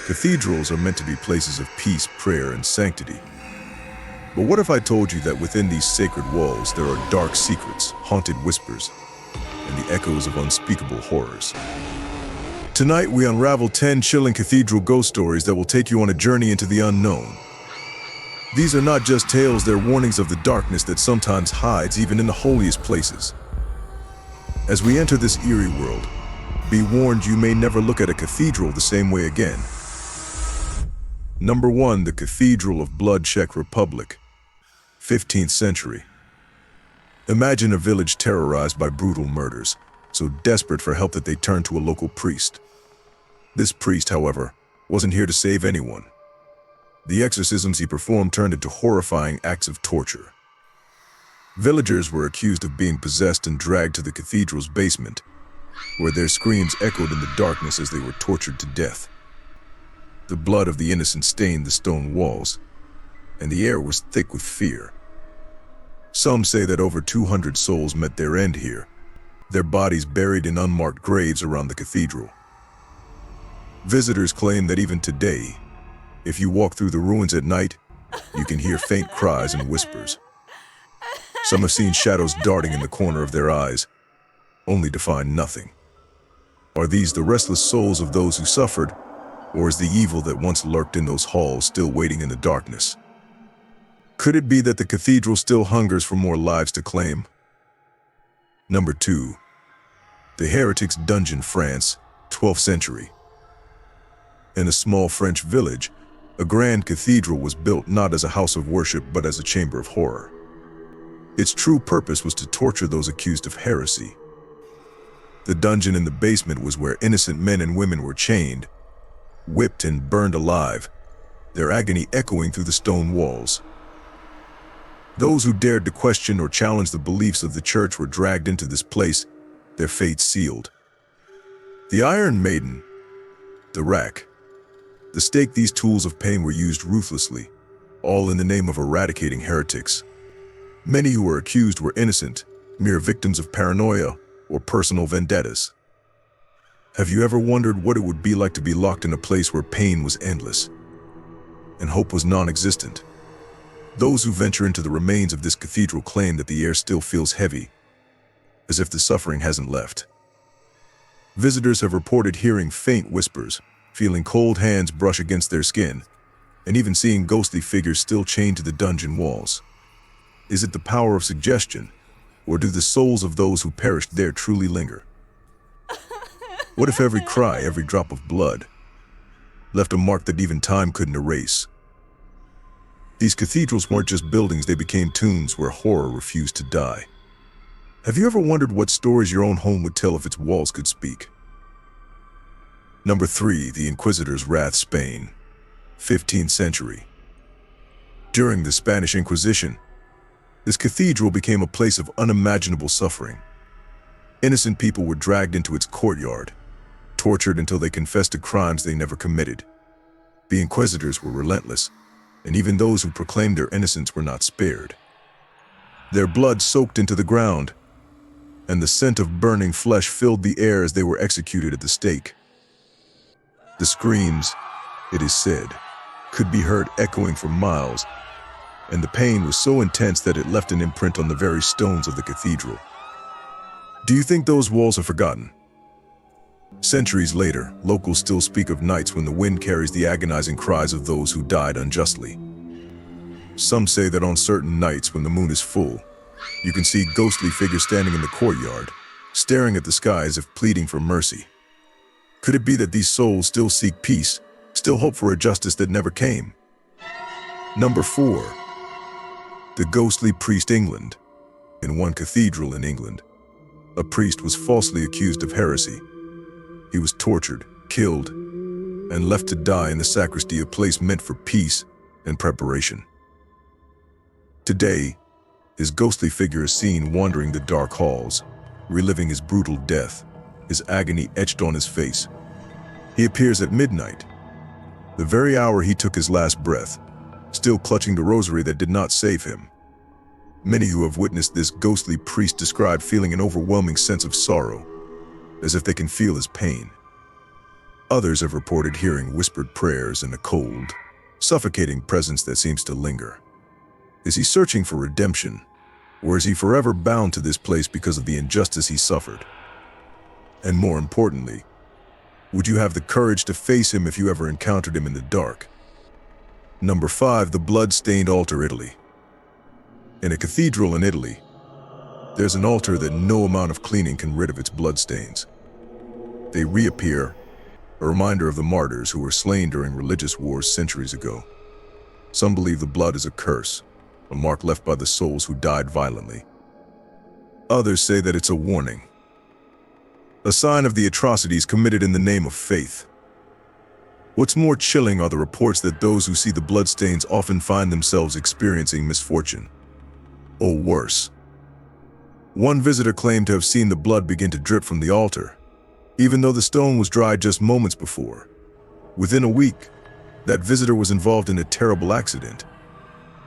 Cathedrals are meant to be places of peace, prayer, and sanctity. But what if I told you that within these sacred walls there are dark secrets, haunted whispers, and the echoes of unspeakable horrors? Tonight we unravel 10 chilling cathedral ghost stories that will take you on a journey into the unknown. These are not just tales, they're warnings of the darkness that sometimes hides even in the holiest places. As we enter this eerie world, be warned, you may never look at a cathedral the same way again. Number 1. The Cathedral of Blood, Czech Republic, 15th century. Imagine a village terrorized by brutal murders, so desperate for help that they turned to a local priest. This priest, however, wasn't here to save anyone. The exorcisms he performed turned into horrifying acts of torture. Villagers were accused of being possessed and dragged to the cathedral's basement, where their screams echoed in the darkness as they were tortured to death. The blood of the innocent stained the stone walls, and the air was thick with fear. Some say that over 200 souls met their end here, their bodies buried in unmarked graves around the cathedral. Visitors claim that even today, if you walk through the ruins at night, you can hear faint cries and whispers. Some have seen shadows darting in the corner of their eyes, only to find nothing. Are these the restless souls of those who suffered, or is the evil that once lurked in those halls still waiting in the darkness? Could it be that the cathedral still hungers for more lives to claim? Number 2. The Heretics Dungeon, France, 12th century. In a small French village, a grand cathedral was built not as a house of worship but as a chamber of horror. Its true purpose was to torture those accused of heresy. The dungeon in the basement was where innocent men and women were chained, whipped and burned alive, their agony echoing through the stone walls. Those who dared to question or challenge the beliefs of the church were dragged into this place, their fate sealed. The Iron Maiden, the rack, the stake, these tools of pain were used ruthlessly, all in the name of eradicating heretics. Many who were accused were innocent, mere victims of paranoia or personal vendettas. Have you ever wondered what it would be like to be locked in a place where pain was endless and hope was non-existent? Those who venture into the remains of this cathedral claim that the air still feels heavy, as if the suffering hasn't left. Visitors have reported hearing faint whispers, feeling cold hands brush against their skin, and even seeing ghostly figures still chained to the dungeon walls. Is it the power of suggestion, or do the souls of those who perished there truly linger? What if every cry, every drop of blood, left a mark that even time couldn't erase? These cathedrals weren't just buildings, they became tombs where horror refused to die. Have you ever wondered what stories your own home would tell if its walls could speak? Number 3. The Inquisitions Wrath, Spain, 15th century. During the Spanish Inquisition, this cathedral became a place of unimaginable suffering. Innocent people were dragged into its courtyard, tortured until they confessed to crimes they never committed. The inquisitors were relentless, and even those who proclaimed their innocence were not spared. Their blood soaked into the ground, and the scent of burning flesh filled the air as they were executed at the stake. The screams, it is said, could be heard echoing for miles, and the pain was so intense that it left an imprint on the very stones of the cathedral. Do you think those walls are forgotten? Centuries later, locals still speak of nights when the wind carries the agonizing cries of those who died unjustly. Some say that on certain nights when the moon is full, you can see ghostly figures standing in the courtyard, staring at the sky as if pleading for mercy. Could it be that these souls still seek peace, still hope for a justice that never came? Number 4. The ghostly priest, England. In one cathedral in England, a priest was falsely accused of heresy. He was tortured, killed, and left to die in the sacristy, a place meant for peace and preparation. Today, his ghostly figure is seen wandering the dark halls, reliving his brutal death, his agony etched on his face. He appears at midnight, the very hour he took his last breath, still clutching the rosary that did not save him. Many who have witnessed this ghostly priest describe feeling an overwhelming sense of sorrow, as if they can feel his pain. Others have reported hearing whispered prayers and a cold, suffocating presence that seems to linger. Is he searching for redemption, or is he forever bound to this place because of the injustice he suffered? And more importantly, would you have the courage to face him if you ever encountered him in the dark? Number 5, the Bloodstained Altar, Italy. In a cathedral in Italy, there's an altar that no amount of cleaning can rid of its bloodstains. They reappear, a reminder of the martyrs who were slain during religious wars centuries ago. Some believe the blood is a curse, a mark left by the souls who died violently. Others say that it's a warning, a sign of the atrocities committed in the name of faith. What's more chilling are the reports that those who see the bloodstains often find themselves experiencing misfortune, or worse. One visitor claimed to have seen the blood begin to drip from the altar, even though the stone was dried just moments before. Within a week, that visitor was involved in a terrible accident.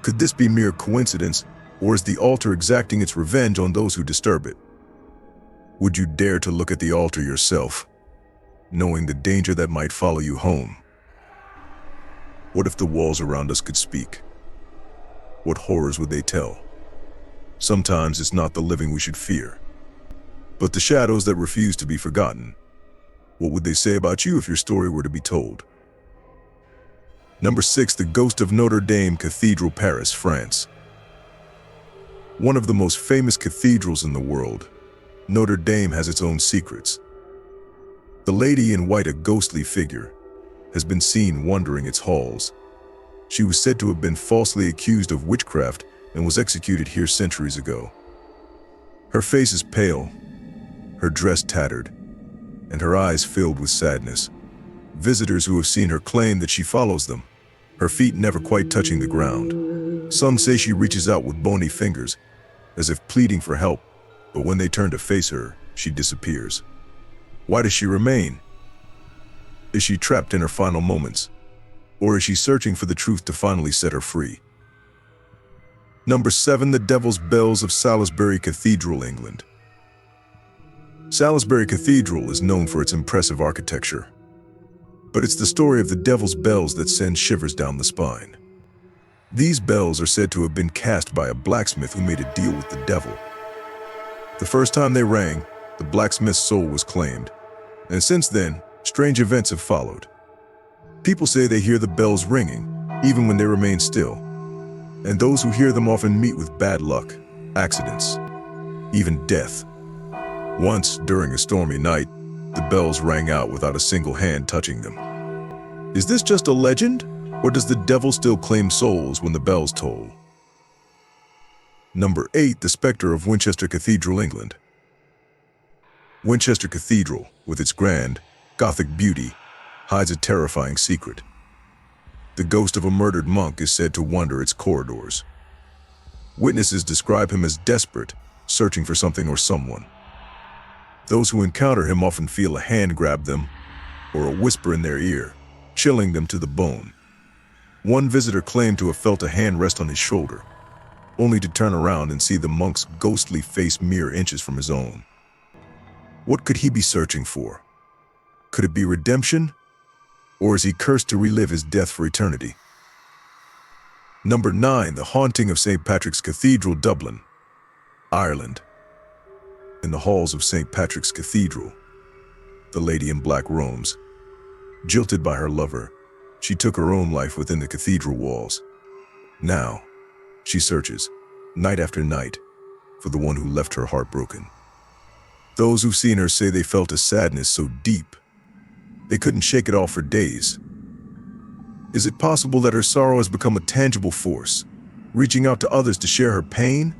Could this be mere coincidence, or is the altar exacting its revenge on those who disturb it? Would you dare to look at the altar yourself, knowing the danger that might follow you home? What if the walls around us could speak? What horrors would they tell? Sometimes it's not the living we should fear, but the shadows that refuse to be forgotten. What would they say about you if your story were to be told? Number 6, the Ghost of Notre Dame Cathedral, Paris, France. One of the most famous cathedrals in the world, Notre Dame has its own secrets. The lady in white, a ghostly figure, has been seen wandering its halls. She was said to have been falsely accused of witchcraft and was executed here centuries ago. Her face is pale, her dress tattered, and her eyes filled with sadness. Visitors who have seen her claim that she follows them, her feet never quite touching the ground. Some say she reaches out with bony fingers, as if pleading for help, but when they turn to face her, she disappears. Why does she remain? Is she trapped in her final moments, or is she searching for the truth to finally set her free? Number 7, the Devil's Bells of Salisbury Cathedral, England. Salisbury Cathedral is known for its impressive architecture, but it's the story of the Devil's Bells that sends shivers down the spine. These bells are said to have been cast by a blacksmith who made a deal with the devil. The first time they rang, the blacksmith's soul was claimed, and since then, strange events have followed. People say they hear the bells ringing, even when they remain still, and those who hear them often meet with bad luck, accidents, even death. Once, during a stormy night, the bells rang out without a single hand touching them. Is this just a legend, or does the devil still claim souls when the bells toll? Number 8, the Spectre of Winchester Cathedral, England. Winchester Cathedral, with its grand, Gothic beauty, hides a terrifying secret. The ghost of a murdered monk is said to wander its corridors. Witnesses describe him as desperate, searching for something or someone. Those who encounter him often feel a hand grab them, or a whisper in their ear, chilling them to the bone. One visitor claimed to have felt a hand rest on his shoulder, only to turn around and see the monk's ghostly face mere inches from his own. What could he be searching for? Could it be redemption? Or is he cursed to relive his death for eternity? Number 9, the Haunting of St. Patrick's Cathedral, Dublin, Ireland. In the halls of St. Patrick's Cathedral, the lady in black roams. Jilted by her lover, she took her own life within the cathedral walls. Now, she searches, night after night, for the one who left her heartbroken. Those who've seen her say they felt a sadness so deep, they couldn't shake it off for days. Is it possible that her sorrow has become a tangible force, reaching out to others to share her pain?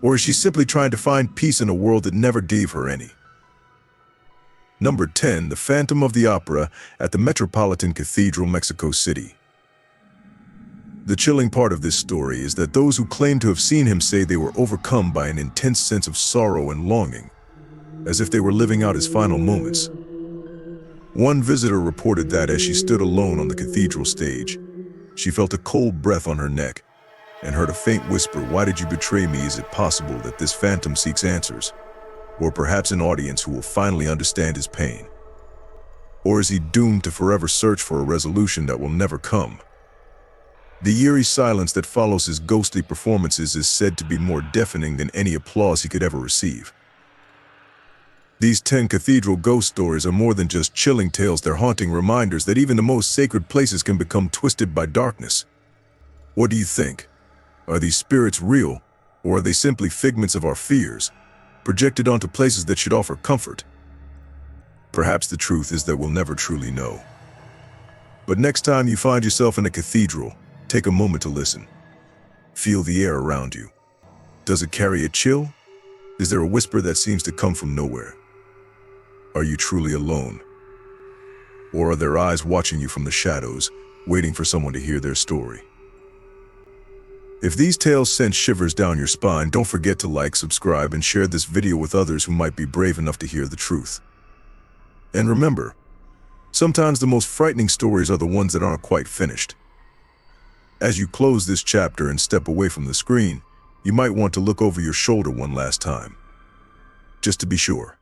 Or is she simply trying to find peace in a world that never gave her any? Number 10, the Phantom of the Opera at the Metropolitan Cathedral, Mexico City. The chilling part of this story is that those who claim to have seen him say they were overcome by an intense sense of sorrow and longing, as if they were living out his final moments. One visitor reported that as she stood alone on the cathedral stage, she felt a cold breath on her neck and heard a faint whisper, "Why did you betray me? Is it possible that this phantom seeks answers? Or perhaps an audience who will finally understand his pain?" Or is he doomed to forever search for a resolution that will never come? The eerie silence that follows his ghostly performances is said to be more deafening than any applause he could ever receive. These 10 cathedral ghost stories are more than just chilling tales, they're haunting reminders that even the most sacred places can become twisted by darkness. What do you think? Are these spirits real, or are they simply figments of our fears, projected onto places that should offer comfort? Perhaps the truth is that we'll never truly know. But next time you find yourself in a cathedral, take a moment to listen. Feel the air around you. Does it carry a chill? Is there a whisper that seems to come from nowhere? Are you truly alone? Or are there eyes watching you from the shadows, waiting for someone to hear their story? If these tales send shivers down your spine, don't forget to like, subscribe, and share this video with others who might be brave enough to hear the truth. And remember, sometimes the most frightening stories are the ones that aren't quite finished. As you close this chapter and step away from the screen, you might want to look over your shoulder one last time, just to be sure.